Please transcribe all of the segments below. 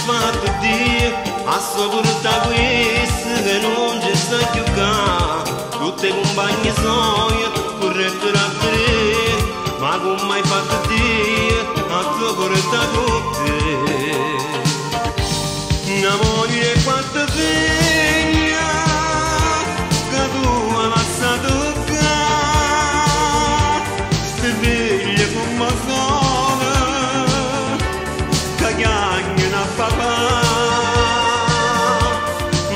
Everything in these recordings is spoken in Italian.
fatto Dio, a sua volontà questa che non ci sta più qua. Tutte compagne sono corrette da te, ma come hai fatto Dio, a tua volontà con te. Una moglie e quattro figlie, che tu hai lasciato qua, ste figlie come sono, che chiagnano a papà.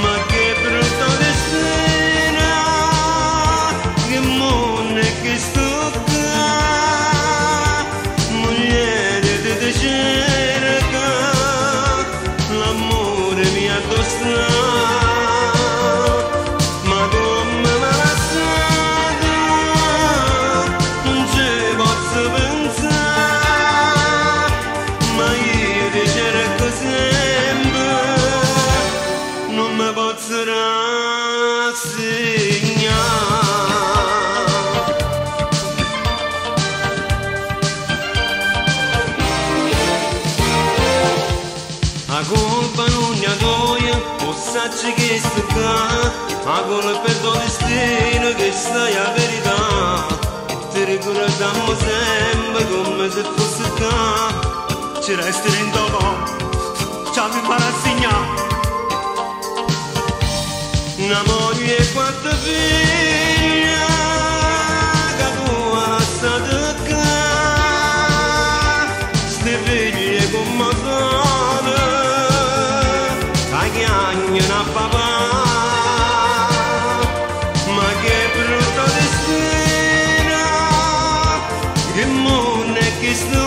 Ma che brutta destino, che mondo è che sto qua, mogliere di te cerca, l'amore mi addossa. Ma come mi ha lasciato, non ci posso pensare, ma io ti cerco sempre, non mi posso rassegnare. La colpa non ne doia, o sacci che sto qua, la colpa è tuo destino che stai a verità. Ti ricordiamo sempre come se fosse qua, ci resti in dopo, ci mi farà insegnare. Una moglie e quattro figlie, che tu hai lasciato qua, ste figlie come sono, che chiagnano a papà. Ma che brutto destino, che mondo è che sto